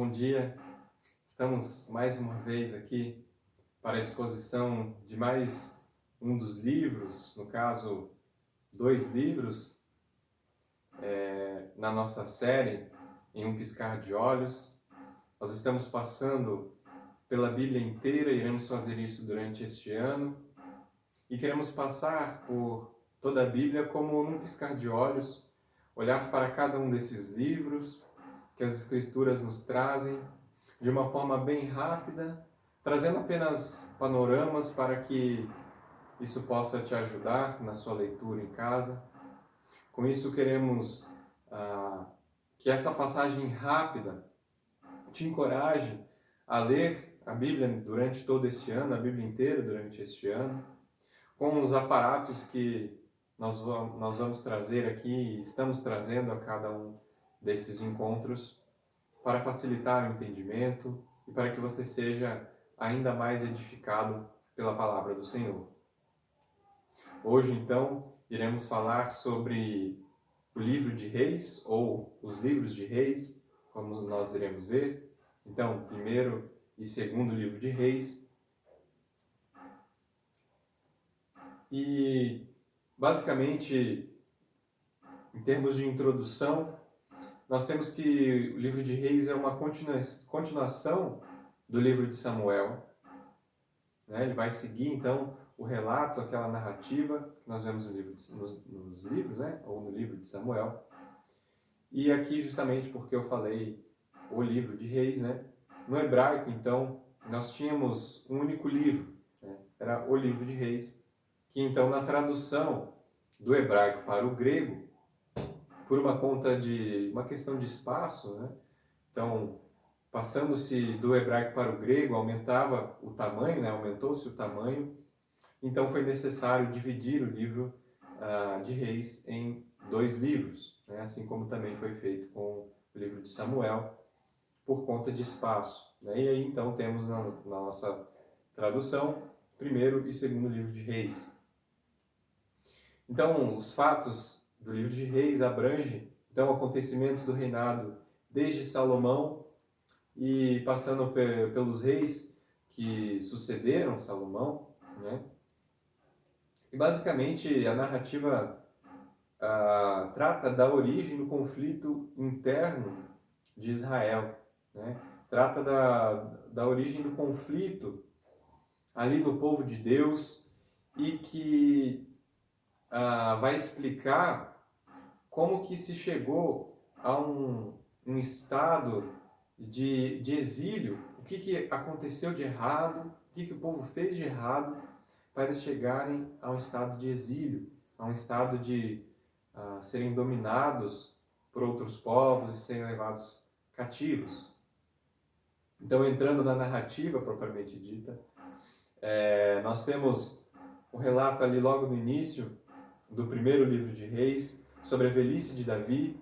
bom dia. Estamos mais uma vez aqui para a exposição de mais um dos livros, no caso, dois livros, na nossa série Em um Piscar de Olhos. Nós estamos passando pela Bíblia inteira, iremos fazer isso durante este ano e queremos passar por toda a Bíblia como num piscar de olhos, olhar para cada um desses livros que as Escrituras nos trazem de uma forma bem rápida, trazendo apenas panoramas para que isso possa te ajudar na sua leitura em casa. Com isso, queremos que essa passagem rápida te encoraje a ler a Bíblia durante todo este ano, a Bíblia inteira durante este ano, com os aparatos que nós vamos trazer aqui, estamos trazendo a cada um desses encontros, para facilitar o entendimento e para que você seja ainda mais edificado pela palavra do Senhor. Hoje, então, iremos falar sobre o livro de Reis, ou os livros de Reis, como nós iremos ver. Então, primeiro e segundo livro de Reis. E, basicamente, em termos de introdução, nós temos que o livro de Reis é uma continuação do livro de Samuel. Ele vai seguir, então, o relato, aquela narrativa que nós vemos nos livros, ou no livro de Samuel. E aqui, justamente porque eu falei o livro de Reis, no hebraico, então, nós tínhamos um único livro, era o livro de Reis, que, então, na tradução do hebraico para o grego, por uma questão de espaço, então, passando-se do hebraico para o grego, aumentava o tamanho, aumentou-se o tamanho, então foi necessário dividir o livro de Reis em dois livros, assim como também foi feito com o livro de Samuel, por conta de espaço. E aí, então, temos na nossa tradução, primeiro e segundo livro de Reis. Então, os fatos do livro de Reis abrangem, então, acontecimentos do reinado desde Salomão e passando pelos reis que sucederam Salomão, E basicamente a narrativa trata da origem do conflito interno de Israel, Trata da origem do conflito ali no povo de Deus e que vai explicar como que se chegou a um estado de exílio, o que aconteceu de errado, o que o povo fez de errado para eles chegarem a um estado de exílio, a um estado de serem dominados por outros povos e serem levados cativos. Então, entrando na narrativa propriamente dita, nós temos um relato ali logo no início do primeiro livro de Reis sobre a velhice de Davi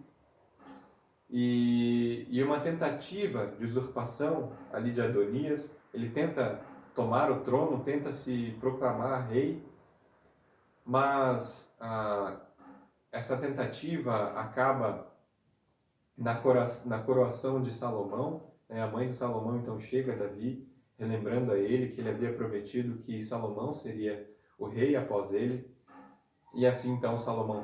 e uma tentativa de usurpação ali de Adonias. Ele tenta tomar o trono, tenta se proclamar rei, mas essa tentativa acaba na coroação de Salomão. A mãe de Salomão então chega a Davi, relembrando a ele que ele havia prometido que Salomão seria o rei após ele. E assim então Salomão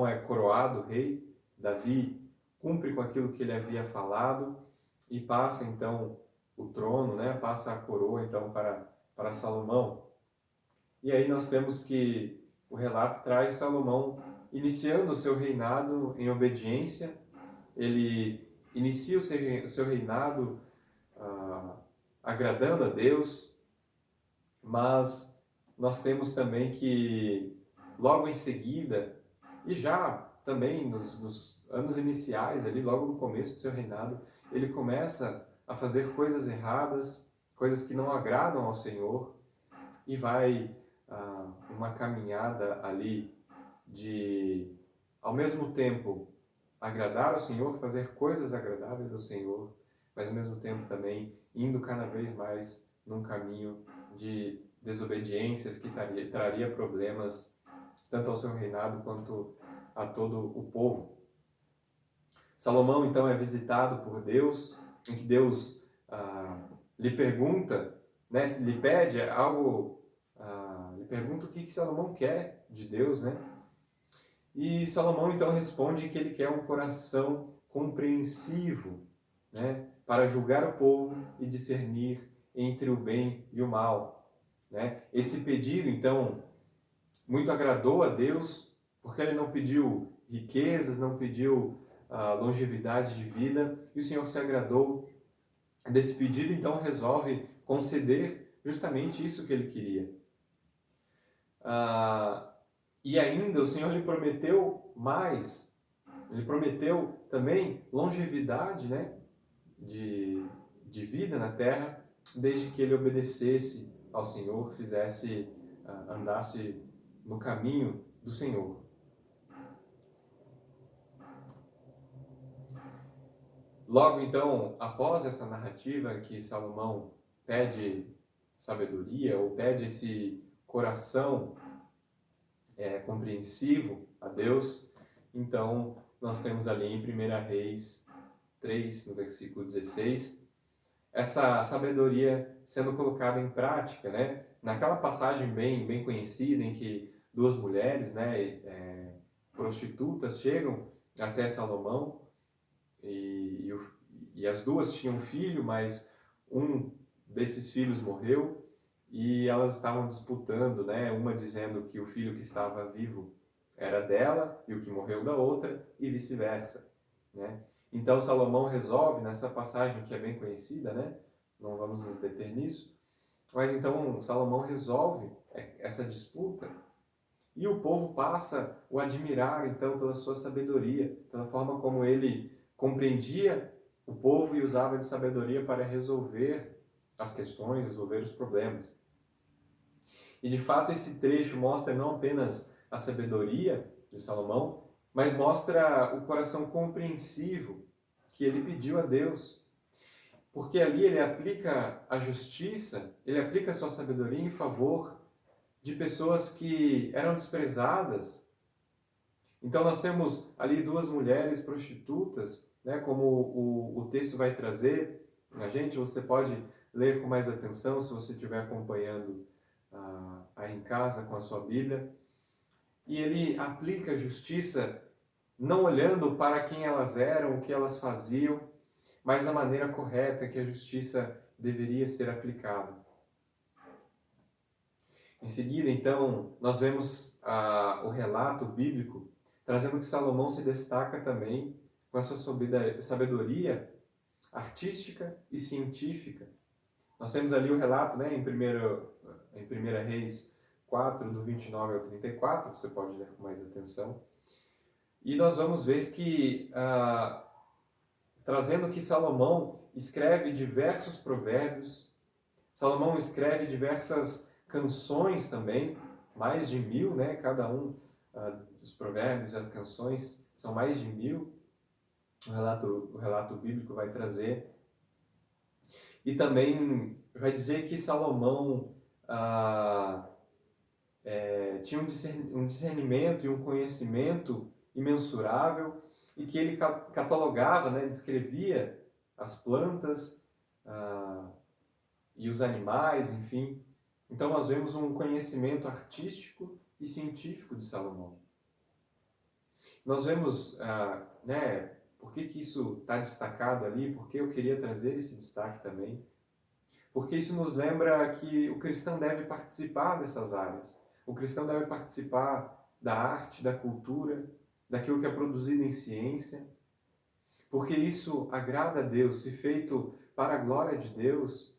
é coroado rei, Davi cumpre com aquilo que ele havia falado e passa então o trono, passa a coroa então para Salomão. E aí nós temos que o relato traz Salomão iniciando o seu reinado em obediência. Ele inicia o seu reinado agradando a Deus, mas nós temos também que logo em seguida, e já também nos anos iniciais, ali logo no começo do seu reinado, ele começa a fazer coisas erradas, coisas que não agradam ao Senhor, e vai uma caminhada ali de, ao mesmo tempo, agradar ao Senhor, fazer coisas agradáveis ao Senhor, mas ao mesmo tempo também indo cada vez mais num caminho de desobediências que traria problemas tanto ao seu reinado quanto a todo o povo. Salomão, então, é visitado por Deus, em que Deus lhe pergunta, né, lhe pede algo, lhe pergunta o que Salomão quer de Deus, né? E Salomão, então, responde que ele quer um coração compreensivo, né, para julgar o povo e discernir entre o bem e o mal, né? Esse pedido, então, muito agradou a Deus, porque ele não pediu riquezas, não pediu longevidade de vida, e o Senhor se agradou desse pedido, então resolve conceder justamente isso que ele queria. E ainda o Senhor lhe prometeu mais, ele prometeu também longevidade, né, de vida na terra, desde que ele obedecesse ao Senhor, andasse no caminho do Senhor. Logo, então, após essa narrativa que Salomão pede sabedoria, ou pede esse coração compreensivo a Deus, então nós temos ali em 1 Reis 3, no versículo 16, essa sabedoria sendo colocada em prática, né? Naquela passagem bem conhecida em que duas mulheres, né, prostitutas chegam até Salomão e as duas tinham um filho, mas um desses filhos morreu e elas estavam disputando, né? Uma dizendo que o filho que estava vivo era dela e o que morreu da outra e vice-versa, né? Então Salomão resolve, nessa passagem que é bem conhecida, né? Não vamos nos deter nisso, mas então Salomão resolve essa disputa e o povo passa o admirar então pela sua sabedoria, pela forma como ele compreendia o povo e usava de sabedoria para resolver as questões, resolver os problemas. E de fato esse trecho mostra não apenas a sabedoria de Salomão, mas mostra o coração compreensivo que ele pediu a Deus. Porque ali ele aplica a justiça, ele aplica a sua sabedoria em favor de pessoas que eram desprezadas. Então nós temos ali duas mulheres prostitutas, né, como o texto vai trazer a gente, você pode ler com mais atenção se você estiver acompanhando aí em casa com a sua Bíblia. E ele aplica a justiça não olhando para quem elas eram, o que elas faziam, mas da maneira correta que a justiça deveria ser aplicada. Em seguida, então, nós vemos o relato bíblico trazendo que Salomão se destaca também com a sua sabedoria artística e científica. Nós temos ali o relato, né, em 1 Reis 4, do 29 ao 34, você pode ler com mais atenção. E nós vamos ver que, trazendo que Salomão escreve diversos provérbios, Salomão escreve diversas canções também, mais de 1000, né? Cada um dos provérbios e as canções são mais de 1000, o relato bíblico vai trazer. E também vai dizer que Salomão tinha um discernimento e um conhecimento imensurável e que ele catalogava, né, descrevia as plantas e os animais, enfim. Então nós vemos um conhecimento artístico e científico de Salomão. Nós vemos, né, por que isso está destacado ali, porque eu queria trazer esse destaque também. Porque isso nos lembra que o cristão deve participar dessas áreas. O cristão deve participar da arte, da cultura, daquilo que é produzido em ciência, porque isso agrada a Deus. Se feito para a glória de Deus,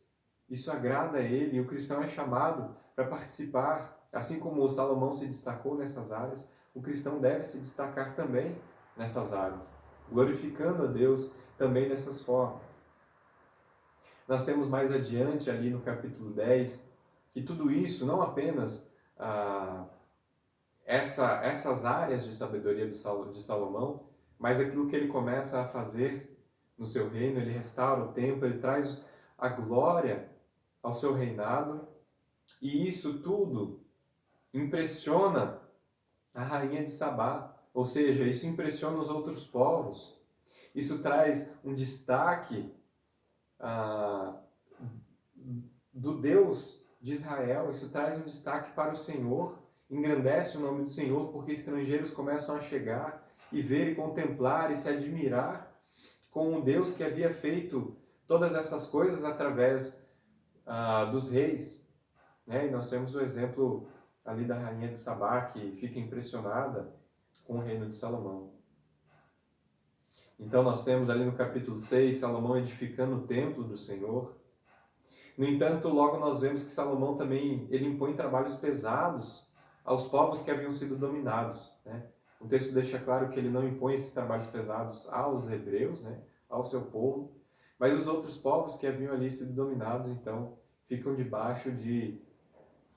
isso agrada a Ele, e o cristão é chamado para participar. Assim como o Salomão se destacou nessas áreas, o cristão deve se destacar também nessas áreas, glorificando a Deus também dessas formas. Nós temos mais adiante, ali no capítulo 10, que tudo isso, não apenas essas áreas de sabedoria de Salomão, mas aquilo que ele começa a fazer no seu reino, ele restaura o templo, ele traz a glória ao seu reinado, e isso tudo impressiona a rainha de Sabá, ou seja, isso impressiona os outros povos. Isso traz um destaque ah, do Deus de Israel, isso traz um destaque para o Senhor, engrandece o nome do Senhor, porque estrangeiros começam a chegar e ver e contemplar e se admirar com um Deus que havia feito todas essas coisas através dos reis. Né? E nós temos o exemplo ali da rainha de Sabá, que fica impressionada com o reino de Salomão. Então nós temos ali no capítulo 6, Salomão edificando o templo do Senhor. No entanto, logo nós vemos que Salomão também ele impõe trabalhos pesados aos povos que haviam sido dominados. Né? O texto deixa claro que ele não impõe esses trabalhos pesados aos hebreus, né? Ao seu povo, mas os outros povos que haviam ali sido dominados, então, ficam debaixo de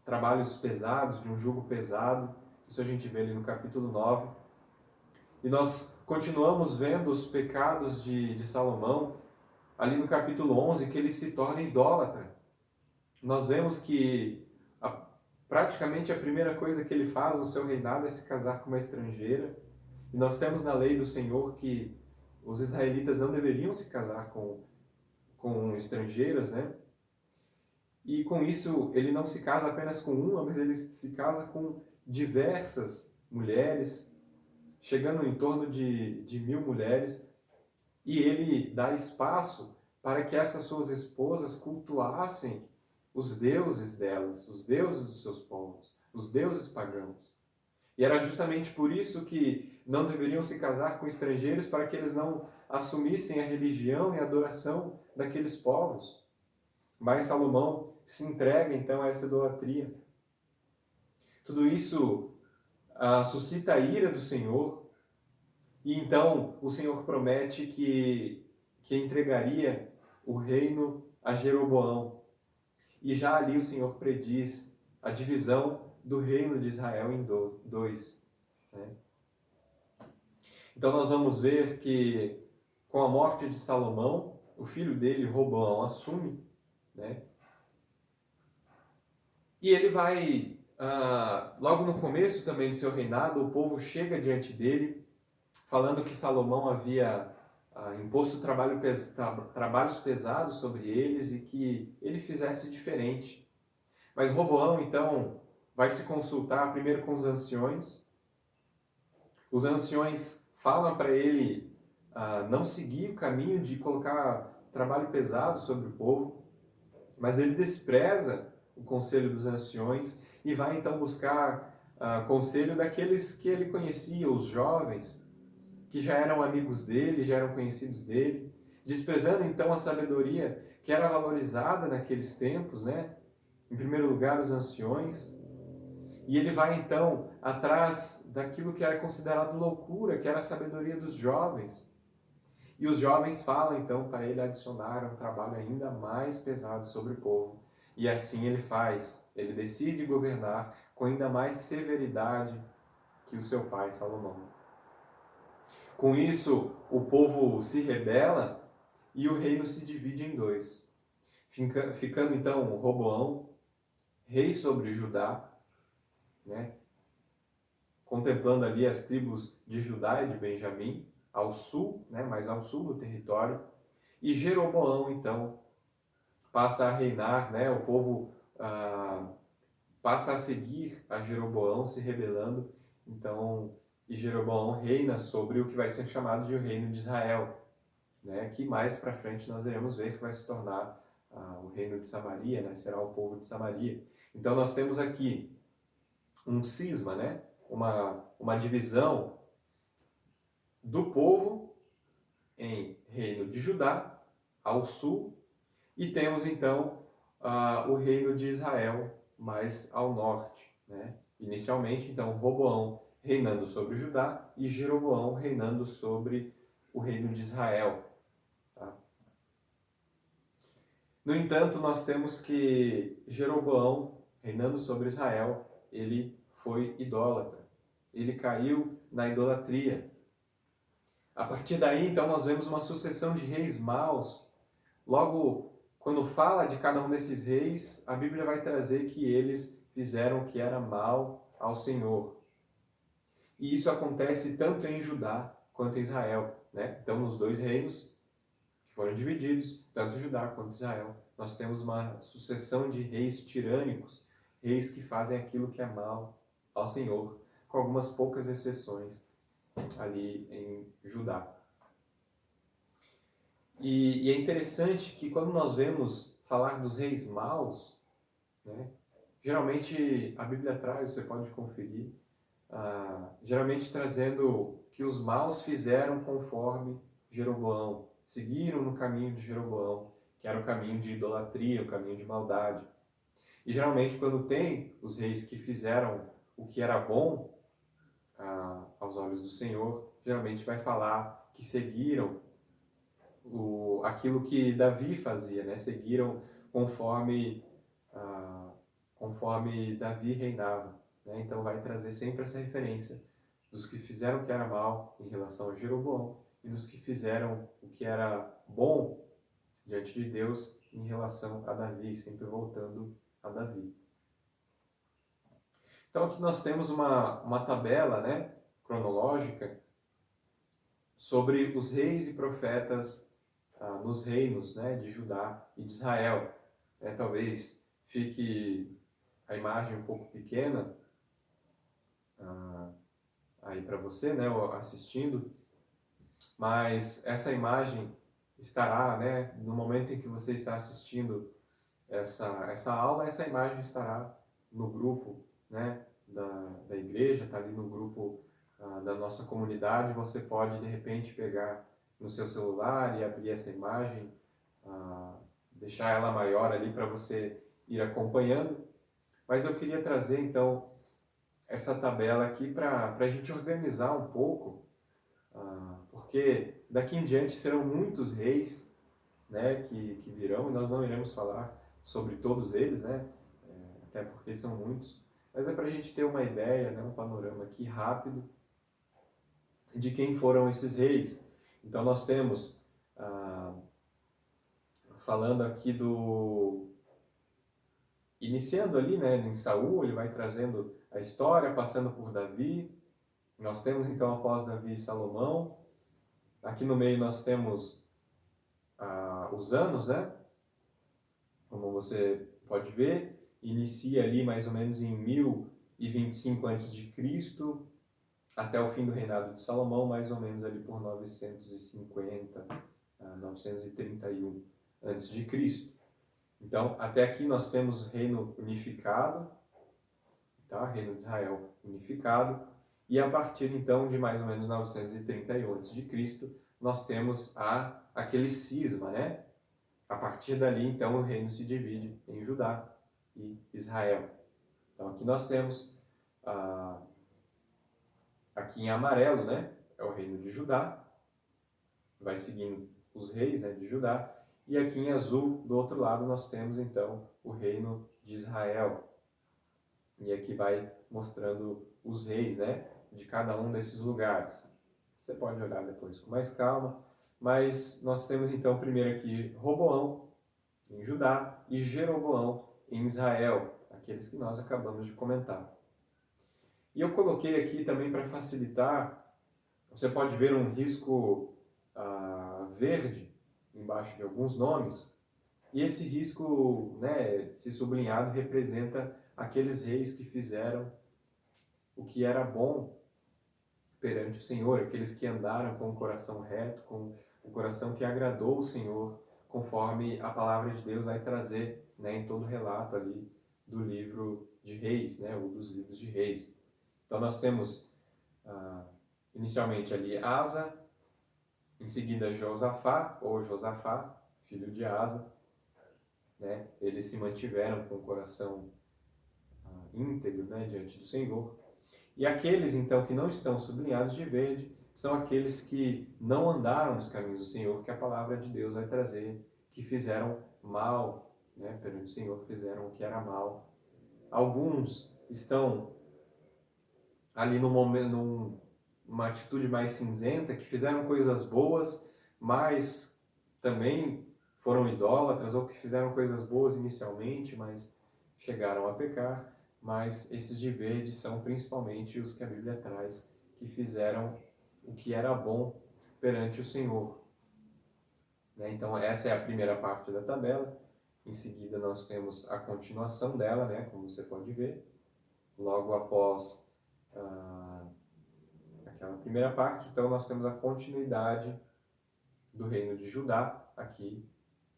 trabalhos pesados, de um jugo pesado. Isso a gente vê ali no capítulo 9. E nós continuamos vendo os pecados de Salomão ali no capítulo 11, que ele se torna idólatra. Nós vemos que praticamente a primeira coisa que ele faz no seu reinado é se casar com uma estrangeira. E nós temos na lei do Senhor que os israelitas não deveriam se casar com estrangeiras, né? E com isso ele não se casa apenas com uma, mas ele se casa com diversas mulheres, chegando em torno de 1000 mulheres. E ele dá espaço para que essas suas esposas cultuassem os deuses delas, os deuses dos seus povos, os deuses pagãos. E era justamente por isso que não deveriam se casar com estrangeiros, para que eles não assumissem a religião e a adoração daqueles povos. Mas Salomão se entrega então a essa idolatria. Tudo isso suscita a ira do Senhor, e então o Senhor promete que entregaria o reino a Jeroboão. E já ali o Senhor prediz a divisão do reino de Israel em dois. Né? Então nós vamos ver que com a morte de Salomão, o filho dele, Roboão, assume, né? E ele vai, logo no começo também de seu reinado, o povo chega diante dele, falando que Salomão havia imposto trabalhos pesados sobre eles e que ele fizesse diferente. Mas Roboão, então, vai se consultar primeiro com os anciões. Os anciões falam para ele não seguir o caminho de colocar trabalho pesado sobre o povo, mas ele despreza o conselho dos anciões e vai então buscar conselho daqueles que ele conhecia, os jovens, que já eram amigos dele, já eram conhecidos dele, desprezando então a sabedoria que era valorizada naqueles tempos, né? Em primeiro lugar, os anciões. E ele vai então atrás daquilo que era considerado loucura, que era a sabedoria dos jovens. E os jovens falam então para ele adicionar um trabalho ainda mais pesado sobre o povo. E assim ele faz, ele decide governar com ainda mais severidade que o seu pai Salomão. Com isso, o povo se rebela e o reino se divide em dois. Ficando então Roboão, rei sobre Judá, né? Contemplando ali as tribos de Judá e de Benjamim, ao sul, né? Mais ao sul do território. E Jeroboão, então, passa a reinar, né? O povo passa a seguir a Jeroboão, se rebelando. Então, e Jeroboão reina sobre o que vai ser chamado de o reino de Israel, né? Que mais para frente nós iremos ver que vai se tornar o reino de Samaria, né? Será o povo de Samaria. Então nós temos aqui um cisma, né? Uma divisão do povo em reino de Judá, ao sul, e temos então o reino de Israel mais ao norte, né? Inicialmente, então, Roboão reinando sobre Judá e Jeroboão reinando sobre o reino de Israel. Tá? No entanto, nós temos que Jeroboão, reinando sobre Israel, ele foi idólatra. Ele caiu na idolatria. A partir daí, então, nós vemos uma sucessão de reis maus. Logo, quando fala de cada um desses reis, a Bíblia vai trazer que eles fizeram o que era mal ao Senhor. E isso acontece tanto em Judá quanto em Israel. né? Então, nos dois reinos que foram divididos, tanto Judá quanto Israel, nós temos uma sucessão de reis tirânicos, reis que fazem aquilo que é mal ao Senhor, com algumas poucas exceções ali em Judá. E é interessante que quando nós vemos falar dos reis maus, né, geralmente a Bíblia traz, você pode conferir, geralmente trazendo que os maus fizeram conforme Jeroboão, seguiram no caminho de Jeroboão, que era o caminho de idolatria, o caminho de maldade. E geralmente quando tem os reis que fizeram o que era bom aos olhos do Senhor, geralmente vai falar que seguiram aquilo que Davi fazia, né? Seguiram conforme, conforme Davi reinava. Né? Então vai trazer sempre essa referência dos que fizeram o que era mal em relação a Jeroboão e dos que fizeram o que era bom diante de Deus em relação a Davi, sempre voltando a Davi. Então aqui nós temos uma tabela, né, cronológica sobre os reis e profetas nos reinos, né, de Judá e de Israel. Talvez fique a imagem um pouco pequena aí para você, né, assistindo, mas essa imagem estará, né, no momento em que você está assistindo essa aula, essa imagem estará no grupo, né, da igreja, está ali no grupo da nossa comunidade. Você pode, de repente, pegar no seu celular e abrir essa imagem, deixar ela maior ali para você ir acompanhando. Mas eu queria trazer, então, essa tabela aqui para a gente organizar um pouco, porque daqui em diante serão muitos reis, né, que virão, e nós não iremos falar sobre todos eles, né, até porque são muitos, mas é para a gente ter uma ideia, né, um panorama aqui rápido de quem foram esses reis. Então nós temos, falando aqui iniciando ali, né, em Saul, ele vai trazendo a história, passando por Davi. Nós temos então após Davi Salomão. Aqui no meio nós temos os anos, né? Como você pode ver, inicia ali mais ou menos em 1025 a.C. até o fim do reinado de Salomão, mais ou menos ali por 950, 931 a.C. Então, até aqui nós temos o reino unificado, tá? Reino de Israel unificado, e a partir então de mais ou menos 931 a.C., nós temos aquele cisma, né? A partir dali, então, o reino se divide em Judá e Israel. Então, aqui nós temos, aqui em amarelo, né? É o reino de Judá, vai seguindo os reis, né, de Judá, e aqui em azul, do outro lado, nós temos, então, o reino de Israel. E aqui vai mostrando os reis, né, de cada um desses lugares. Você pode olhar depois com mais calma, mas nós temos, então, primeiro aqui Roboão, em Judá, e Jeroboão, em Israel, aqueles que nós acabamos de comentar. E eu coloquei aqui também para facilitar, você pode ver um risco verde embaixo de alguns nomes, e esse risco, né, se sublinhado, representa aqueles reis que fizeram o que era bom perante o Senhor, aqueles que andaram com o coração reto, com o coração que agradou o Senhor, conforme a palavra de Deus vai trazer, né, em todo o relato ali do livro de Reis, né, ou dos livros de Reis. Então nós temos inicialmente ali Asa, em seguida Josafá, ou Josafá, filho de Asa, né? Eles se mantiveram com o coração íntegro, né, diante do Senhor. E aqueles, então, que não estão sublinhados de verde, são aqueles que não andaram nos caminhos do Senhor, que a palavra de Deus vai trazer, que fizeram mal, né, perante o Senhor, fizeram o que era mal. Alguns estão ali numa atitude mais cinzenta, que fizeram coisas boas, mas também foram idólatras, ou que fizeram coisas boas inicialmente, mas chegaram a pecar. Mas esses de verde são principalmente os que a Bíblia traz, que fizeram o que era bom perante o Senhor. Né? Então, essa é a primeira parte da tabela. Em seguida, nós temos a continuação dela, né? Como você pode ver. Logo após aquela primeira parte, então, nós temos a continuidade do reino de Judá, aqui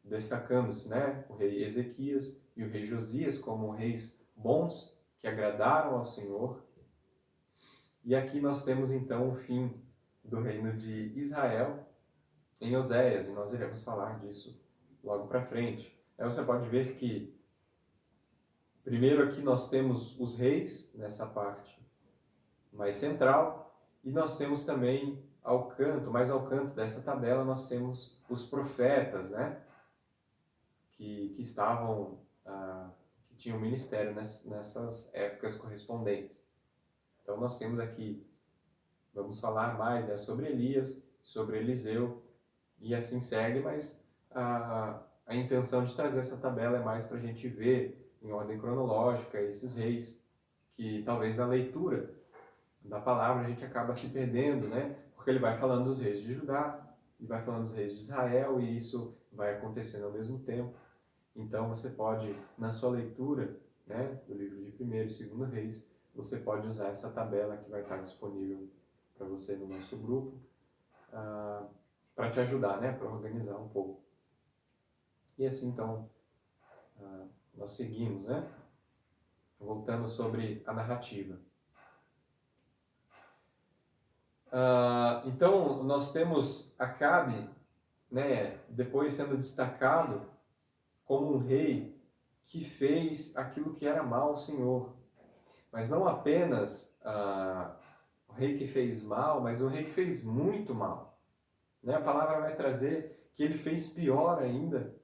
destacando-se, né? O rei Ezequias e o rei Josias como reis bons, que agradaram ao Senhor. E aqui nós temos, então, o fim do reino de Israel em Oséias, e nós iremos falar disso logo para frente. Aí você pode ver que, primeiro aqui nós temos os reis, nessa parte mais central, e nós temos também mais ao canto dessa tabela, nós temos os profetas, né? Que estavam, que tinham ministério nessas épocas correspondentes. Então nós temos aqui, vamos falar mais, né, sobre Elias, sobre Eliseu, e assim segue, mas a intenção de trazer essa tabela é mais para a gente ver em ordem cronológica esses reis, que talvez na leitura da palavra a gente acaba se perdendo, né? Porque ele vai falando dos reis de Judá, e vai falando dos reis de Israel, e isso vai acontecendo ao mesmo tempo. Então você pode, na sua leitura, né, do livro de 1º e 2º Reis, você pode usar essa tabela que vai estar disponível para você no nosso grupo, para te ajudar, né, para organizar um pouco. E assim, então, nós seguimos, né? Voltando sobre a narrativa. Então, nós temos Acabe, né, depois sendo destacado como um rei que fez aquilo que era mal ao Senhor. Mas não apenas o rei que fez mal, mas o rei que fez muito mal. Né? A palavra vai trazer que ele fez pior ainda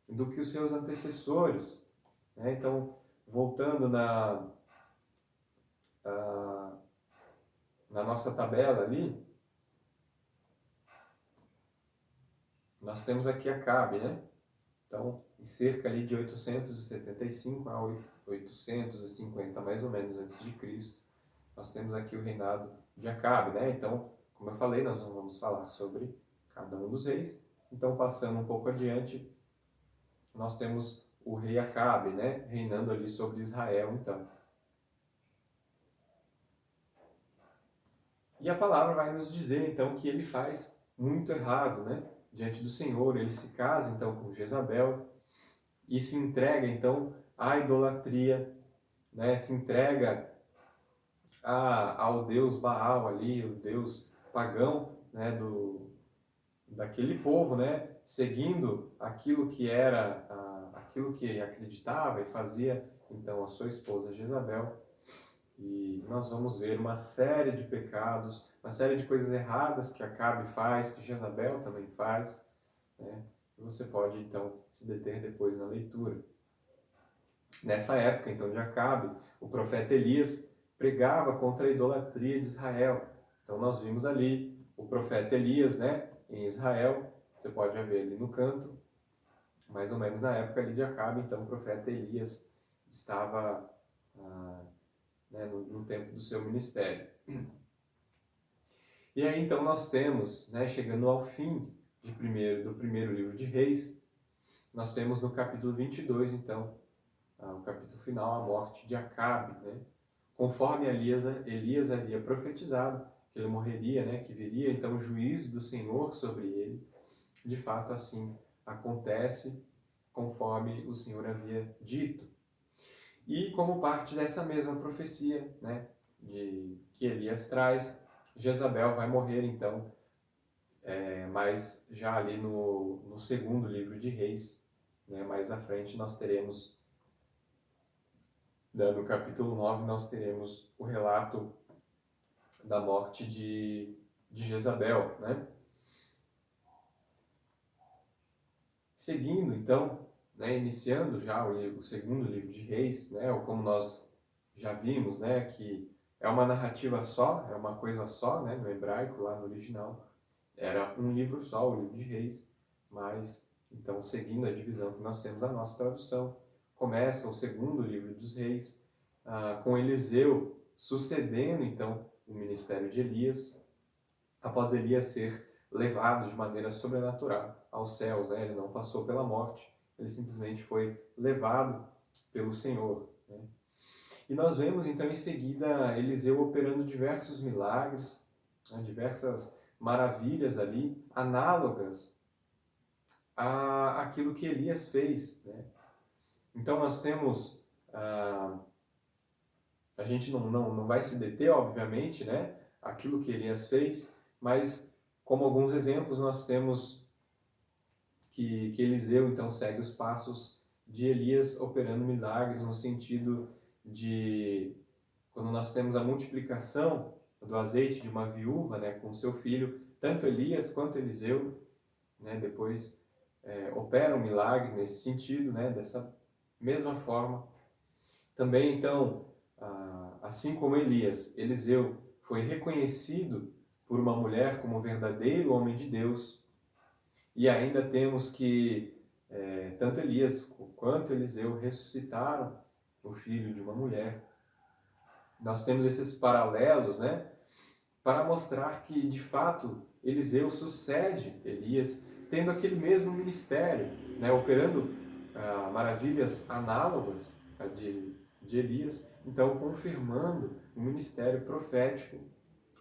do que os seus antecessores. Né? Então, voltando na nossa tabela ali, nós temos aqui Acabe, né? Então, em cerca ali de 875 a 850, mais ou menos, antes de Cristo, nós temos aqui o reinado de Acabe, né? Então, como eu falei, nós não vamos falar sobre cada um dos reis. Então, passando um pouco adiante, nós temos o rei Acabe, né? Reinando ali sobre Israel, então. E a palavra vai nos dizer, então, que ele faz muito errado, né? Diante do Senhor. Ele se casa, então, com Jezabel e se entrega, então, à idolatria, né? Se entrega ao deus Baal ali, o deus pagão, né? Daquele povo, né? Seguindo aquilo que era, aquilo que acreditava e fazia, então, a sua esposa Jezabel. E nós vamos ver uma série de pecados, uma série de coisas erradas que Acabe faz, que Jezabel também faz, né? E você pode, então, se deter depois na leitura. Nessa época, então, de Acabe, o profeta Elias pregava contra a idolatria de Israel. Então, nós vimos ali o profeta Elias, né, em Israel. Você pode ver ali no canto, mais ou menos na época ali de Acabe. Então, o profeta Elias estava né, no tempo do seu ministério. E aí, então, nós temos, né, chegando ao fim do primeiro livro de Reis, nós temos no capítulo 22, então, o capítulo final, a morte de Acabe, né? Conforme Elias havia profetizado que ele morreria, né, que viria então o juízo do Senhor sobre ele. De fato, assim acontece conforme o Senhor havia dito. E como parte dessa mesma profecia, né, que Elias traz, Jezabel vai morrer então, mas já ali no segundo livro de Reis, né, mais à frente nós teremos, no capítulo 9, nós teremos o relato da morte de Jezabel, né? Seguindo, então, né, iniciando já o segundo livro de Reis, né, ou como nós já vimos, né, que é uma narrativa só, é uma coisa só, né, no hebraico, lá no original, era um livro só, o livro de Reis, mas, então, seguindo a divisão que nós temos, a nossa tradução, começa o segundo livro dos Reis, com Eliseu sucedendo, então, o ministério de Elias, após Elias ser levado de maneira sobrenatural aos céus, né? Ele não passou pela morte, ele simplesmente foi levado pelo Senhor, né? E nós vemos então em seguida Eliseu operando diversos milagres, né? Diversas maravilhas ali, análogas àquilo que Elias fez, né? Então nós temos, a gente não vai se deter, obviamente, né? Aquilo que Elias fez, mas como alguns exemplos nós temos que Eliseu então segue os passos de Elias operando milagres no sentido de quando nós temos a multiplicação do azeite de uma viúva, né, com seu filho, tanto Elias quanto Eliseu, né, depois opera um milagre nesse sentido, né, dessa mesma forma. Também, então, assim como Elias, Eliseu foi reconhecido por uma mulher como verdadeiro homem de Deus. E ainda temos que tanto Elias quanto Eliseu ressuscitaram o filho de uma mulher. Nós temos esses paralelos, né, para mostrar que, de fato, Eliseu sucede Elias, tendo aquele mesmo ministério, né, operando maravilhas análogas de Elias, então confirmando o ministério profético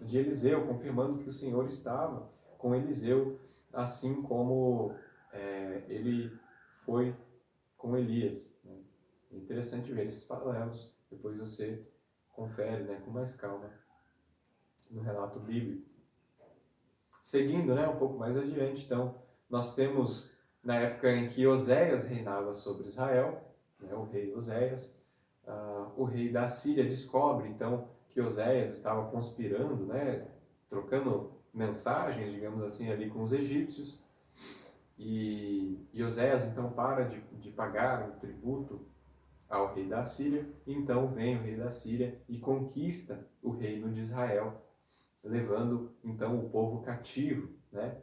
de Eliseu, confirmando que o Senhor estava com Eliseu, assim como ele foi com Elias, né? É interessante ver esses paralelos, depois você confere, né, com mais calma no relato bíblico. Seguindo, né, um pouco mais adiante, então, nós temos, na época em que Oséias reinava sobre Israel, né, o rei Oséias, o rei da Síria descobre, então, que Oséias estava conspirando, né, trocando mensagens, digamos assim, ali com os egípcios, e Oséias, então, para de pagar o tributo ao rei da Síria, então vem o rei da Síria e conquista o reino de Israel, levando então o povo cativo, né?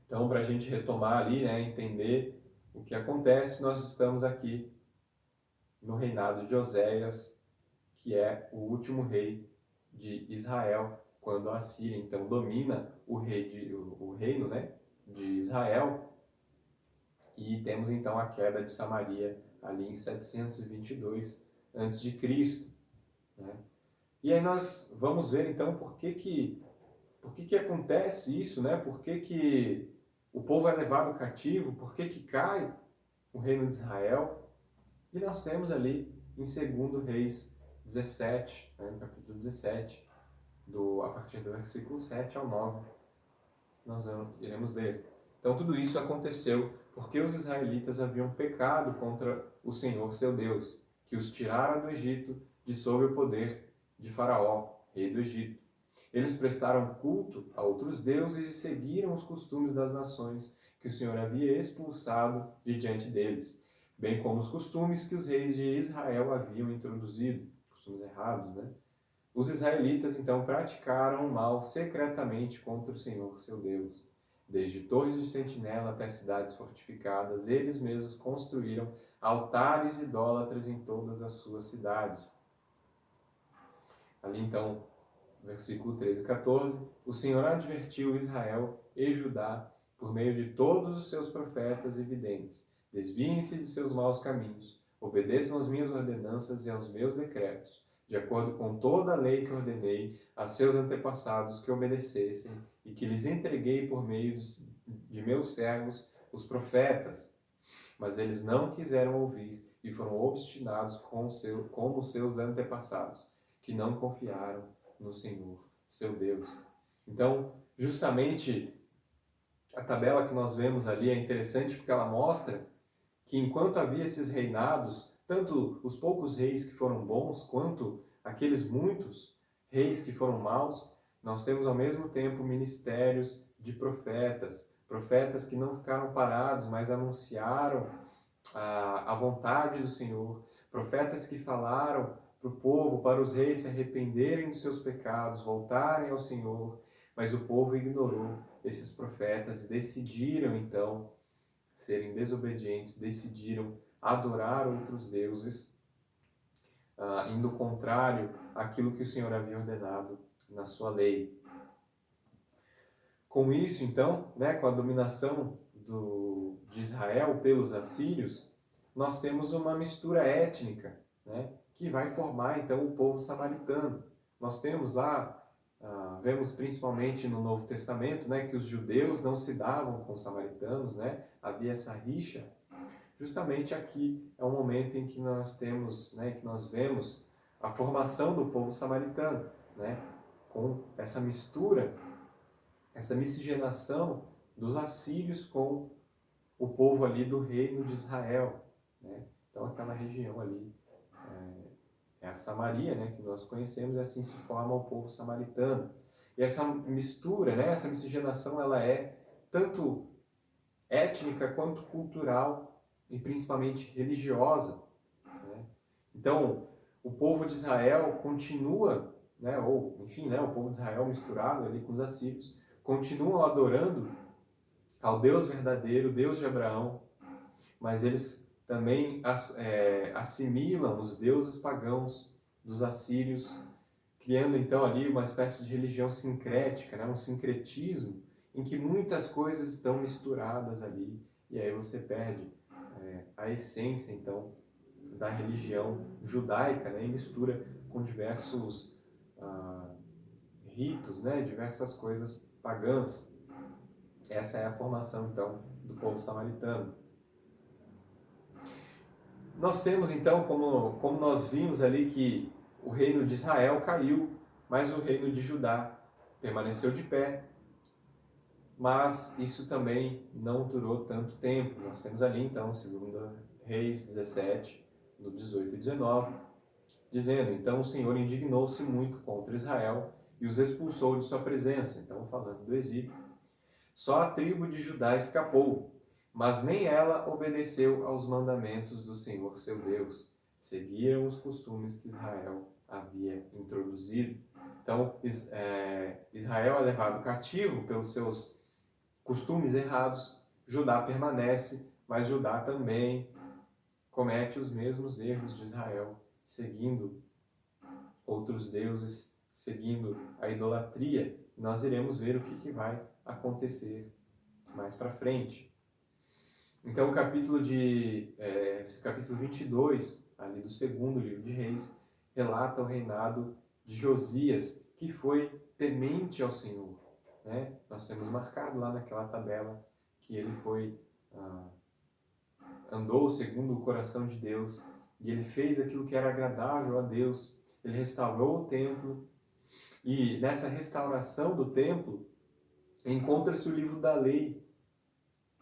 Então, para a gente retomar ali, né, entender o que acontece, nós estamos aqui no reinado de Oséias, que é o último rei de Israel, quando a Síria então domina o reino, né, de Israel, e temos então a queda de Samaria ali em 722 a.C., né? E aí nós vamos ver então por que acontece isso, né? Por que o povo é levado cativo, por que cai o reino de Israel. E nós temos ali em 2 Reis 17, né, no capítulo 17, a partir do versículo 7 ao 9, nós iremos ler. Então tudo isso aconteceu porque os israelitas haviam pecado contra o Senhor seu Deus, que os tirara do Egito de sob o poder de Faraó, rei do Egito. Eles prestaram culto a outros deuses e seguiram os costumes das nações que o Senhor havia expulsado de diante deles, bem como os costumes que os reis de Israel haviam introduzido, costumes errados, né? Os israelitas então praticaram o mal secretamente contra o Senhor seu Deus. Desde torres de sentinela até cidades fortificadas, eles mesmos construíram altares idólatras em todas as suas cidades. Ali então, versículo 13 e 14, o Senhor advertiu Israel e Judá por meio de todos os seus profetas e videntes. Desviem-se de seus maus caminhos, obedeçam às minhas ordenanças e aos meus decretos, de acordo com toda a lei que ordenei a seus antepassados que obedecessem e que lhes entreguei por meio de meus servos, os profetas. Mas eles não quiseram ouvir e foram obstinados como seus antepassados, que não confiaram no Senhor, seu Deus. Então, justamente, a tabela que nós vemos ali é interessante porque ela mostra que enquanto havia esses reinados, tanto os poucos reis que foram bons, quanto aqueles muitos reis que foram maus, nós temos ao mesmo tempo ministérios de profetas, profetas que não ficaram parados, mas anunciaram a vontade do Senhor, profetas que falaram para o povo, para os reis se arrependerem dos seus pecados, voltarem ao Senhor, mas o povo ignorou esses profetas e decidiram então serem desobedientes, decidiram adorar outros deuses, indo contrário àquilo que o Senhor havia ordenado na sua lei. Com isso, então, né, com a dominação de Israel pelos assírios, nós temos uma mistura étnica, né, que vai formar, então, o povo samaritano. Nós temos lá, vemos principalmente no Novo Testamento, né, que os judeus não se davam com os samaritanos, né, havia essa rixa. Justamente aqui é o momento em que nós temos, né, que nós vemos a formação do povo samaritano, né, com essa mistura, essa miscigenação dos assírios com o povo ali do reino de Israel, né? Então aquela região ali é a Samaria, né, que nós conhecemos, e assim se forma o povo samaritano. E essa mistura, né, essa miscigenação, ela é tanto étnica quanto cultural e principalmente religiosa, né? Então, o povo de Israel continua, né, ou enfim, né, o povo de Israel misturado ali com os assírios, continuam adorando ao Deus verdadeiro, Deus de Abraão, mas eles também assimilam os deuses pagãos dos assírios, criando então ali uma espécie de religião sincrética, né? Um sincretismo em que muitas coisas estão misturadas ali, e aí você perde a essência então da religião judaica, né? E mistura com diversos ritos, né? Diversas coisas pagãs. Essa é a formação então do povo samaritano. Nós temos então, como nós vimos ali, que o reino de Israel caiu, mas o reino de Judá permaneceu de pé. Mas isso também não durou tanto tempo. Nós temos ali então, segundo Reis 17, no 18 e 19, dizendo: então o Senhor indignou-se muito contra Israel e os expulsou de sua presença. Então, falando do exílio. Só a tribo de Judá escapou, mas nem ela obedeceu aos mandamentos do Senhor seu Deus. Seguiram os costumes que Israel havia introduzido. Então, Israel é levado cativo pelos seus costumes errados. Judá permanece, mas Judá também comete os mesmos erros de Israel, seguindo outros deuses, seguindo a idolatria. Nós iremos ver o que vai acontecer mais para frente. Então, esse capítulo 22, ali do segundo livro de Reis, relata o reinado de Josias, que foi temente ao Senhor, né? Nós temos marcado lá naquela tabela que ele andou segundo o coração de Deus, e ele fez aquilo que era agradável a Deus. Ele restaurou o templo, e nessa restauração do templo encontra-se o livro da lei,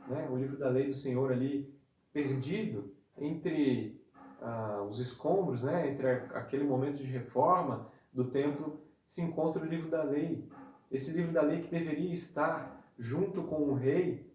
né? O livro da lei do Senhor ali, perdido entre os escombros, né? Entre aquele momento de reforma do templo, se encontra o livro da lei. Esse livro da lei que deveria estar junto com o rei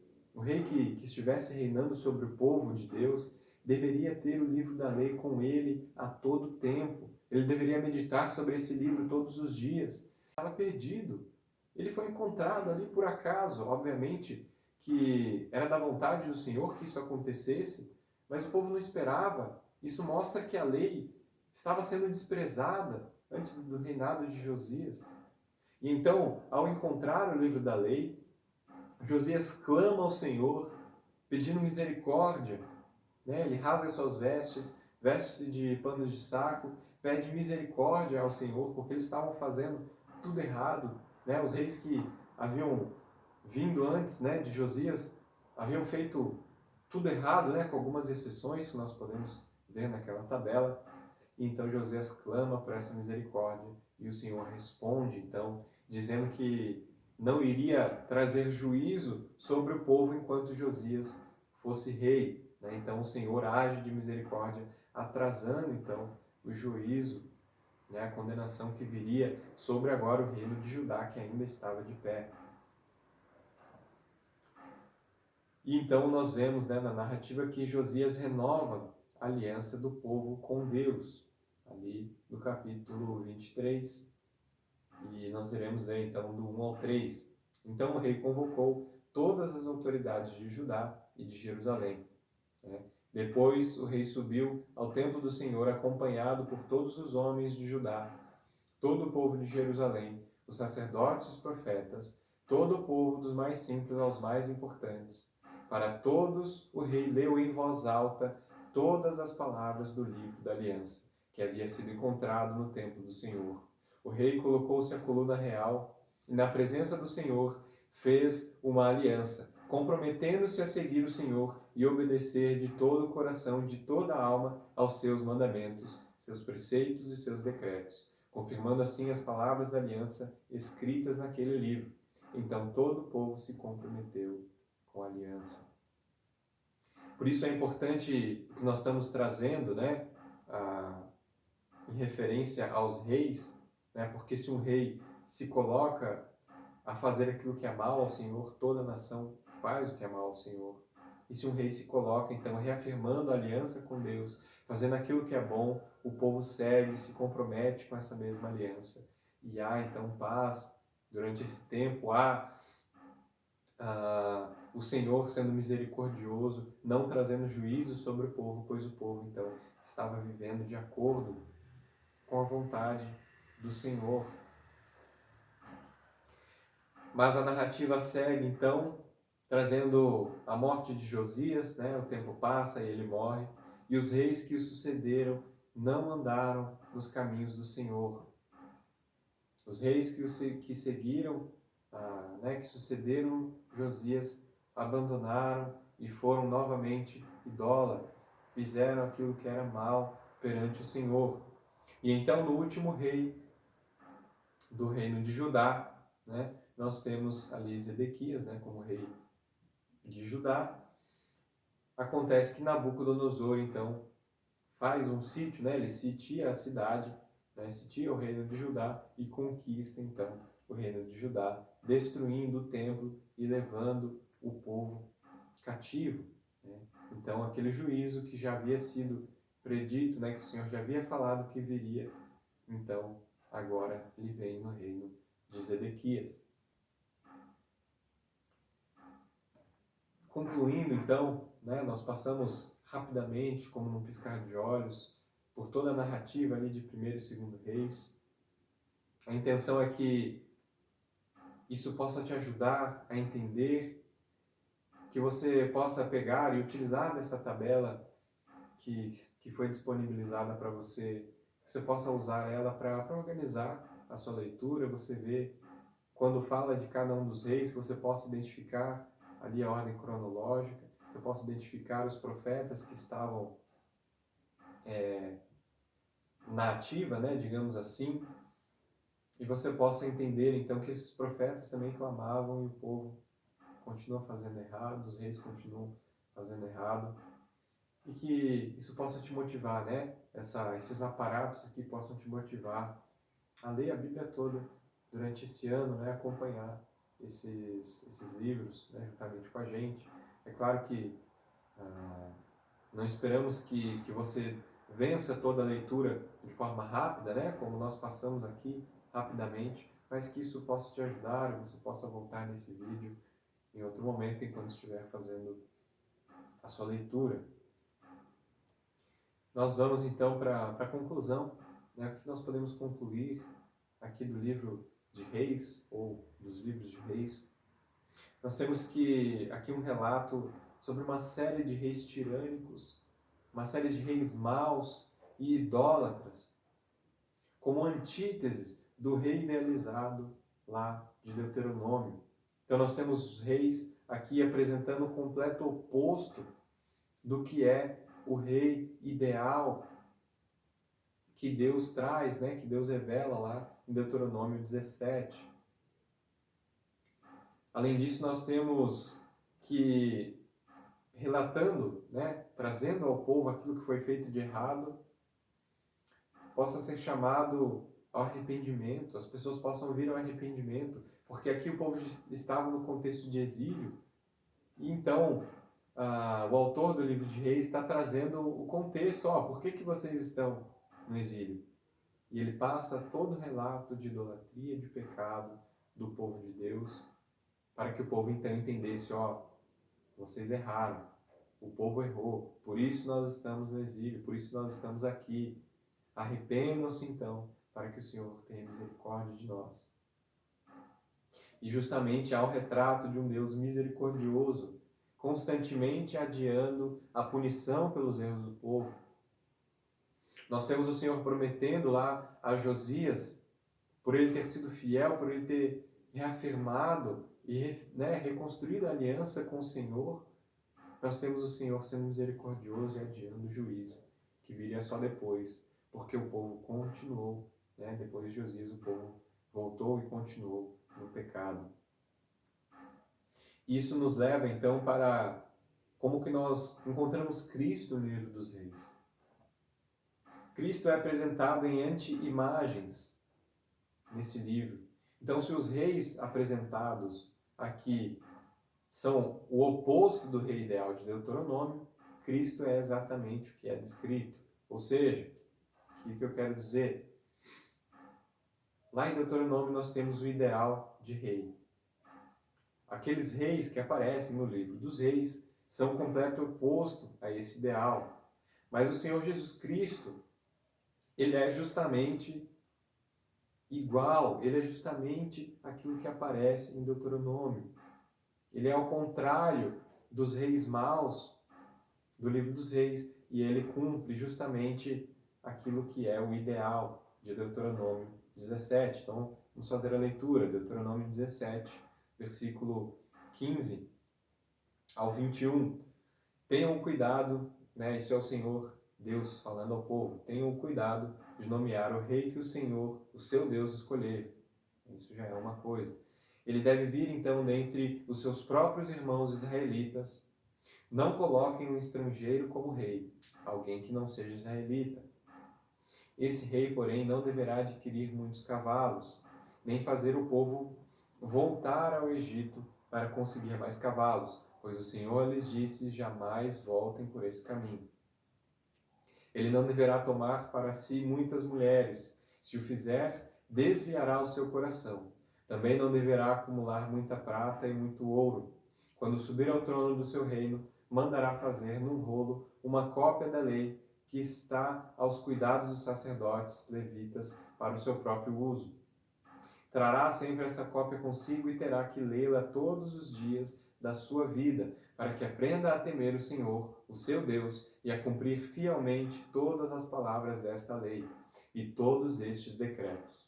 que estivesse reinando sobre o povo de Deus, deveria ter o livro da lei com ele a todo tempo. Ele deveria meditar sobre esse livro todos os dias. Estava perdido. Ele foi encontrado ali por acaso, obviamente, que era da vontade do Senhor que isso acontecesse, mas o povo não esperava. Isso mostra que a lei estava sendo desprezada antes do reinado de Josias. E então, ao encontrar o livro da lei, Josias clama ao Senhor, pedindo misericórdia, né? Ele rasga suas vestes, veste-se de panos de saco, pede misericórdia ao Senhor, porque eles estavam fazendo tudo errado, né? Os reis que haviam vindo antes, né, de Josias, haviam feito tudo errado, né, com algumas exceções que nós podemos ver naquela tabela. E então Josias clama por essa misericórdia e o Senhor responde, então, dizendo que não iria trazer juízo sobre o povo enquanto Josias fosse rei, né? Então o Senhor age de misericórdia, atrasando então o juízo, né, a condenação que viria sobre agora o reino de Judá, que ainda estava de pé. E então nós vemos, né, na narrativa que Josias renova a aliança do povo com Deus, ali no capítulo 23, e nós iremos ler então do 1 ao 3. Então o rei convocou todas as autoridades de Judá e de Jerusalém, né? Depois o rei subiu ao templo do Senhor acompanhado por todos os homens de Judá, todo o povo de Jerusalém, os sacerdotes e os profetas, todo o povo, dos mais simples aos mais importantes. Para todos, o rei leu em voz alta todas as palavras do livro da aliança, que havia sido encontrado no templo do Senhor. O rei colocou-se à coluna real e, na presença do Senhor, fez uma aliança, comprometendo-se a seguir o Senhor e obedecer de todo o coração, de toda a alma, aos seus mandamentos, seus preceitos e seus decretos, confirmando assim as palavras da aliança escritas naquele livro. Então todo o povo se comprometeu com a aliança. Por isso é importante o que nós estamos trazendo, né, em referência aos reis, né, porque se um rei se coloca a fazer aquilo que é mal ao Senhor, toda a nação faz o que é mal ao Senhor. E se um rei se coloca, então, reafirmando a aliança com Deus, fazendo aquilo que é bom, o povo segue, se compromete com essa mesma aliança. E há, então, paz durante esse tempo, há o Senhor sendo misericordioso, não trazendo juízo sobre o povo, pois o povo, então, estava vivendo de acordo com a vontade do Senhor. Mas a narrativa segue, então, trazendo a morte de Josias, né? O tempo passa e ele morre, e os reis que o sucederam não andaram nos caminhos do Senhor. Os reis que seguiram, né, que sucederam Josias, abandonaram e foram novamente idólatras, fizeram aquilo que era mal perante o Senhor. E então, no último rei do reino de Judá, né, nós temos ali Zedequias, né, como rei de Judá. Acontece que Nabucodonosor, então, faz um sítio, né, ele sitia a cidade, né, sitia o reino de Judá e conquista, então, o reino de Judá, destruindo o templo e levando o povo cativo. Né? Então, aquele juízo que já havia sido predito, né, que o Senhor já havia falado que viria, então, agora ele vem no reino de Zedequias. Concluindo, então, né, nós passamos rapidamente, como num piscar de olhos, por toda a narrativa ali de 1º e 2º Reis. A intenção é que isso possa te ajudar a entender, que você possa pegar e utilizar dessa tabela que foi disponibilizada para você, que você possa usar ela para organizar a sua leitura, você vê quando fala de cada um dos reis, que você possa identificar ali a ordem cronológica, você possa identificar os profetas que estavam na ativa, né, digamos assim, e você possa entender então que esses profetas também clamavam e o povo continua fazendo errado, os reis continuam fazendo errado, e que isso possa te motivar, né, esses aparatos aqui possam te motivar a ler a Bíblia toda durante esse ano, né, acompanhar esses livros, né, juntamente com a gente. É claro que não esperamos que você vença toda a leitura de forma rápida, né, como nós passamos aqui rapidamente, mas que isso possa te ajudar e você possa voltar nesse vídeo em outro momento, enquanto estiver fazendo a sua leitura. Nós vamos então para a conclusão, né, o que nós podemos concluir aqui do livro de Reis, ou dos livros de Reis. Nós temos aqui um relato sobre uma série de reis tirânicos, uma série de reis maus e idólatras, como antíteses do rei idealizado lá de Deuteronômio. Então nós temos os reis aqui apresentando o completo oposto do que é o rei ideal que Deus traz, né, que Deus revela lá em Deuteronômio 17. Além disso, nós temos que, relatando, né, trazendo ao povo aquilo que foi feito de errado, possa ser chamado ao arrependimento, as pessoas possam vir ao arrependimento, porque aqui o povo estava no contexto de exílio, e então o autor do livro de Reis está trazendo o contexto, por que vocês estão no exílio? E ele passa todo o relato de idolatria, de pecado do povo de Deus, para que o povo então entendesse, vocês erraram, o povo errou, por isso nós estamos no exílio, por isso nós estamos aqui. Arrependam-se então, para que o Senhor tenha misericórdia de nós. E justamente há um retrato de um Deus misericordioso, constantemente adiando a punição pelos erros do povo. Nós temos o Senhor prometendo lá a Josias, por ele ter sido fiel, por ele ter reafirmado e reconstruído a aliança com o Senhor, nós temos o Senhor sendo misericordioso e adiando o juízo, que viria só depois, porque o povo continuou, depois de Josias o povo voltou e continuou no pecado. Isso nos leva então para como que nós encontramos Cristo no livro dos Reis. Cristo é apresentado em anti-imagens nesse livro. Então, se os reis apresentados aqui são o oposto do rei ideal de Deuteronômio, Cristo é exatamente o que é descrito. Ou seja, o que eu quero dizer? Lá em Deuteronômio nós temos o ideal de rei. Aqueles reis que aparecem no livro dos reis são o completo oposto a esse ideal. Mas o Senhor Jesus Cristo, ele é justamente igual, ele é justamente aquilo que aparece em Deuteronômio. Ele é ao contrário dos reis maus do livro dos reis e ele cumpre justamente aquilo que é o ideal de Deuteronômio 17. Então, vamos fazer a leitura, Deuteronômio 17, versículo 15 ao 21. Tenham cuidado, isso é o Senhor Deus falando ao povo, tenham cuidado de nomear o rei que o Senhor, o seu Deus, escolher. Isso já é uma coisa. Ele deve vir, então, dentre os seus próprios irmãos israelitas. Não coloquem um estrangeiro como rei, alguém que não seja israelita. Esse rei, porém, não deverá adquirir muitos cavalos, nem fazer o povo voltar ao Egito para conseguir mais cavalos, pois o Senhor lhes disse, jamais voltem por esse caminho. Ele não deverá tomar para si muitas mulheres. Se o fizer, desviará o seu coração. Também não deverá acumular muita prata e muito ouro. Quando subir ao trono do seu reino, mandará fazer num rolo uma cópia da lei que está aos cuidados dos sacerdotes levitas para o seu próprio uso. Trará sempre essa cópia consigo e terá que lê-la todos os dias da sua vida, para que aprenda a temer o Senhor, o seu Deus, e a cumprir fielmente todas as palavras desta lei e todos estes decretos.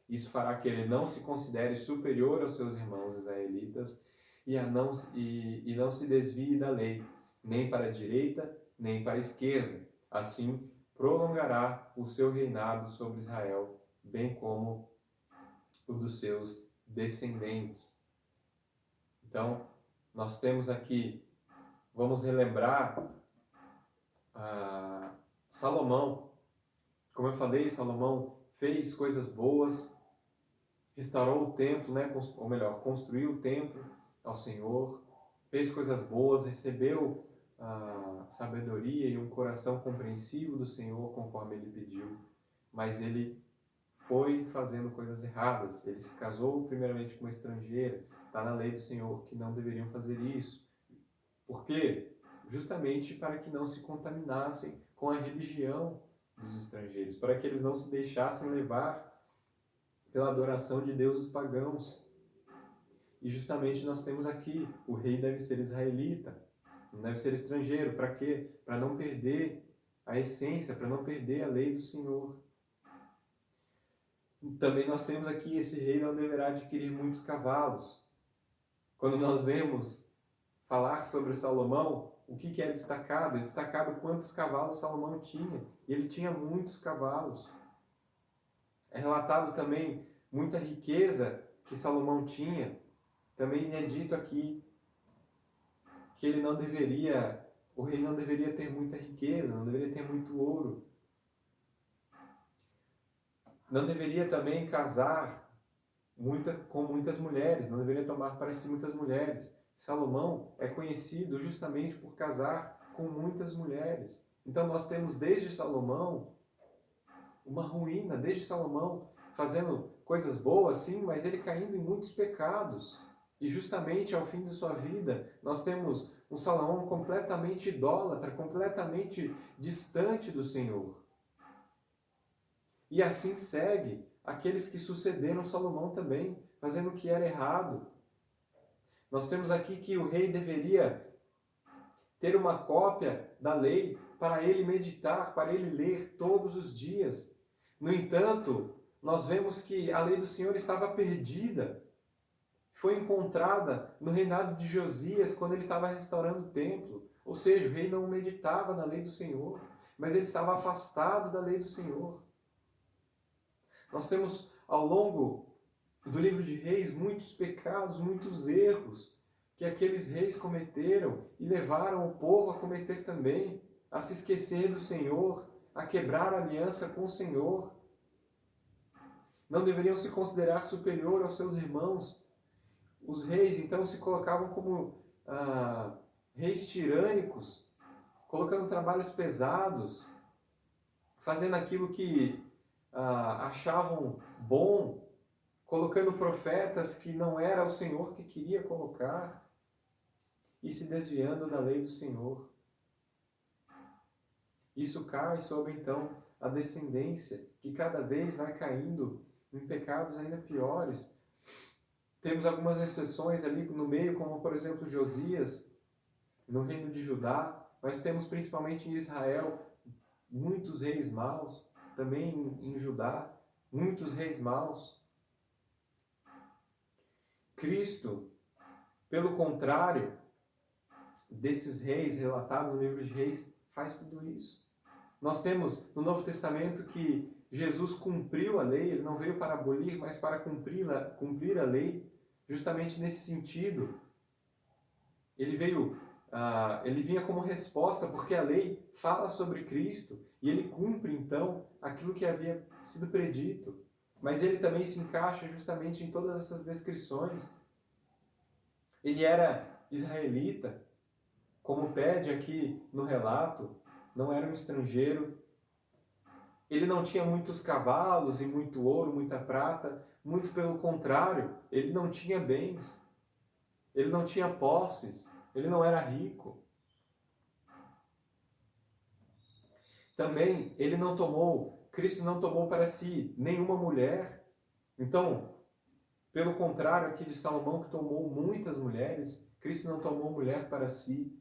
Isso fará que ele não se considere superior aos seus irmãos israelitas e não se desvie da lei, nem para a direita, nem para a esquerda. Assim, prolongará o seu reinado sobre Israel, bem como o dos seus descendentes. Então, nós temos aqui, vamos relembrar Salomão. Como eu falei, Salomão fez coisas boas, restaurou o templo, ou melhor, construiu o templo ao Senhor, fez coisas boas, recebeu a sabedoria e um coração compreensivo do Senhor, conforme ele pediu, mas ele foi fazendo coisas erradas. Ele se casou primeiramente com uma estrangeira. Está na lei do Senhor que não deveriam fazer isso. Por quê? Justamente para que não se contaminassem com a religião dos estrangeiros, para que eles não se deixassem levar pela adoração de deuses pagãos. E justamente nós temos aqui, o rei deve ser israelita, não deve ser estrangeiro. Para quê? Para não perder a essência, para não perder a lei do Senhor. Também nós temos aqui, esse rei não deverá adquirir muitos cavalos. Quando nós vemos falar sobre Salomão, o que é destacado? É destacado quantos cavalos Salomão tinha. E ele tinha muitos cavalos. É relatado também muita riqueza que Salomão tinha. Também é dito aqui que o rei não deveria ter muita riqueza, não deveria ter muito ouro. Não deveria também casar com muitas mulheres, não deveria tomar para si muitas mulheres. Salomão é conhecido justamente por casar com muitas mulheres. Então nós temos desde Salomão uma ruína, desde Salomão fazendo coisas boas, sim, mas ele caindo em muitos pecados. E justamente ao fim de sua vida, nós temos um Salomão completamente idólatra, completamente distante do Senhor. E assim segue aqueles que sucederam Salomão também, fazendo o que era errado. Nós temos aqui que o rei deveria ter uma cópia da lei para ele meditar, para ele ler todos os dias. No entanto, nós vemos que a lei do Senhor estava perdida. Foi encontrada no reinado de Josias, quando ele estava restaurando o templo. Ou seja, o rei não meditava na lei do Senhor, mas ele estava afastado da lei do Senhor. Nós temos ao longo do livro de Reis muitos pecados, muitos erros que aqueles reis cometeram e levaram o povo a cometer também, a se esquecer do Senhor, a quebrar a aliança com o Senhor. Não deveriam se considerar superior aos seus irmãos. Os reis então se colocavam como reis tirânicos, colocando trabalhos pesados, fazendo aquilo que achavam bom, colocando profetas que não era o Senhor que queria colocar e se desviando da lei do Senhor. Isso cai sobre, então, a descendência, que cada vez vai caindo em pecados ainda piores. Temos algumas exceções ali no meio, como, por exemplo, Josias, no reino de Judá, mas temos principalmente em Israel muitos reis maus, também em Judá, muitos reis maus. Cristo, pelo contrário desses reis relatados no livro de Reis, faz tudo isso. Nós temos no Novo Testamento que Jesus cumpriu a lei, ele não veio para abolir, mas para cumprir a lei, justamente nesse sentido. Ele vinha como resposta, porque a lei fala sobre Cristo, e ele cumpre, então, aquilo que havia sido predito. Mas ele também se encaixa justamente em todas essas descrições. Ele era israelita, como pede aqui no relato, não era um estrangeiro. Ele não tinha muitos cavalos e muito ouro, muita prata, muito pelo contrário, ele não tinha bens, ele não tinha posses, ele não era rico. Também Cristo não tomou para si nenhuma mulher. Então, pelo contrário aqui de Salomão, que tomou muitas mulheres, Cristo não tomou mulher para si.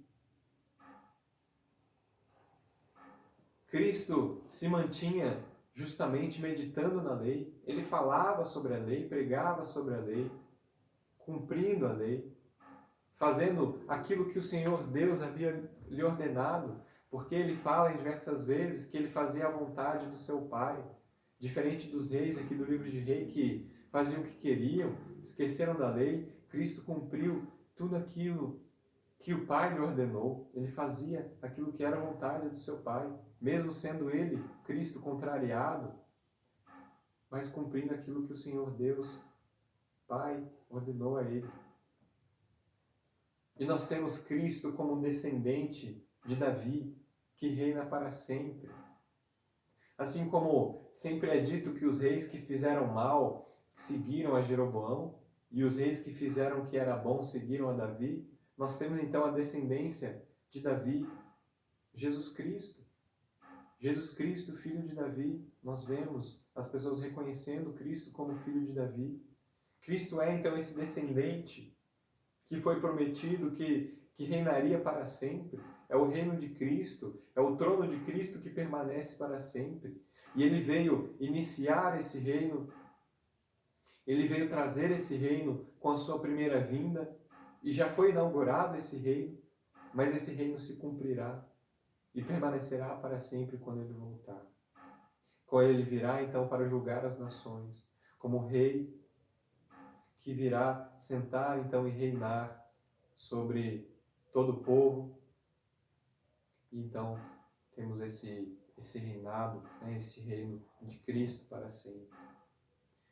Cristo se mantinha justamente meditando na lei, ele falava sobre a lei, pregava sobre a lei, cumprindo a lei, fazendo aquilo que o Senhor Deus havia lhe ordenado, porque ele fala em diversas vezes que ele fazia a vontade do seu Pai, diferente dos reis aqui do livro de Reis que faziam o que queriam, esqueceram da lei. Cristo cumpriu tudo aquilo que o Pai lhe ordenou, ele fazia aquilo que era a vontade do seu Pai, mesmo sendo ele, Cristo, contrariado, mas cumprindo aquilo que o Senhor Deus, Pai, ordenou a ele. E nós temos Cristo como um descendente de Davi, que reina para sempre. Assim como sempre é dito que os reis que fizeram mal seguiram a Jeroboão, e os reis que fizeram o que era bom seguiram a Davi, nós temos então a descendência de Davi, Jesus Cristo. Jesus Cristo, filho de Davi, nós vemos as pessoas reconhecendo Cristo como filho de Davi. Cristo é então esse descendente que foi prometido, que reinaria para sempre. É o reino de Cristo, é o trono de Cristo que permanece para sempre. E ele veio iniciar esse reino, ele veio trazer esse reino com a sua primeira vinda, e já foi inaugurado esse reino, mas esse reino se cumprirá e permanecerá para sempre quando ele voltar. Quando ele virá então para julgar as nações, como rei que virá sentar então e reinar sobre todo o povo. E então temos esse reinado, esse reino de Cristo para sempre.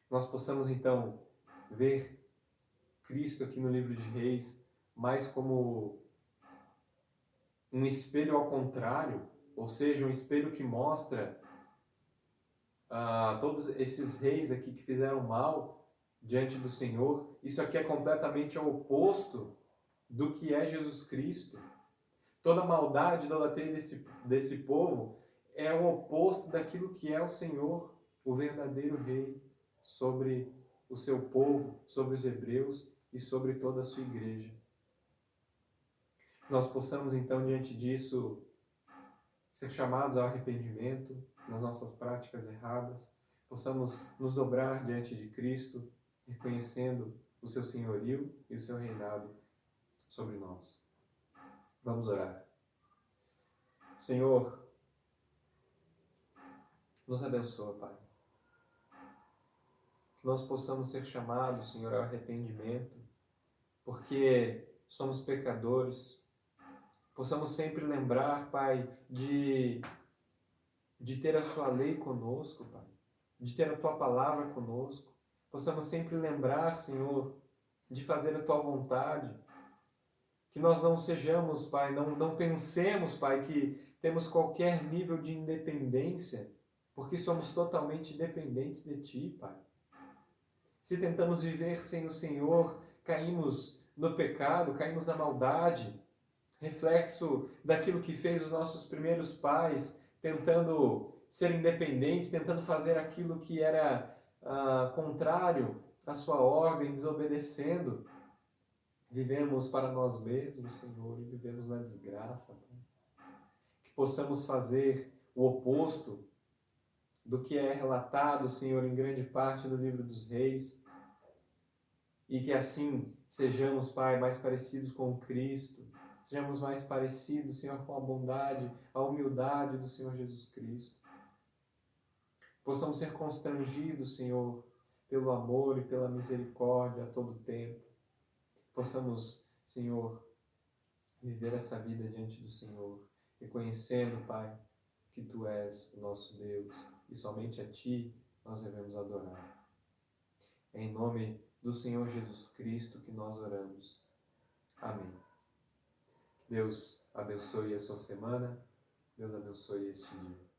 Nós possamos então ver Cristo aqui no livro de Reis mais como um espelho ao contrário, ou seja, um espelho que mostra todos esses reis aqui que fizeram mal diante do Senhor. Isso aqui é completamente ao oposto do que é Jesus Cristo. Toda a maldade, idolatria desse povo é o oposto daquilo que é o Senhor, o verdadeiro rei. sobre o seu povo, sobre os hebreus e sobre toda a sua igreja. Nós possamos, então, diante disso, ser chamados ao arrependimento nas nossas práticas erradas, possamos nos dobrar diante de Cristo, reconhecendo o seu senhorio e o seu reinado sobre nós. Vamos orar. Senhor, nos abençoa, Pai. Que nós possamos ser chamados, Senhor, ao arrependimento, porque somos pecadores. Possamos sempre lembrar, Pai, de ter a Sua lei conosco, Pai, de ter a Tua palavra conosco. Possamos sempre lembrar, Senhor, de fazer a Tua vontade. Que nós não sejamos, Pai, não pensemos, Pai, que temos qualquer nível de independência, porque somos totalmente dependentes de Ti, Pai. Se tentamos viver sem o Senhor, caímos no pecado, caímos na maldade, reflexo daquilo que fez os nossos primeiros pais, tentando ser independentes, tentando fazer aquilo que era contrário à sua ordem, desobedecendo. Vivemos para nós mesmos, Senhor, e vivemos na desgraça. Pai. Que possamos fazer o oposto do que é relatado, Senhor, em grande parte do livro dos Reis, e que assim sejamos, Pai, mais parecidos com Cristo, sejamos mais parecidos, Senhor, com a bondade, a humildade do Senhor Jesus Cristo. Possamos ser constrangidos, Senhor, pelo amor e pela misericórdia a todo tempo. Possamos, Senhor, viver essa vida diante do Senhor, reconhecendo, Pai, que Tu és o nosso Deus e somente a Ti nós devemos adorar. É em nome do Senhor Jesus Cristo que nós oramos. Amém. Deus abençoe a sua semana, Deus abençoe este dia.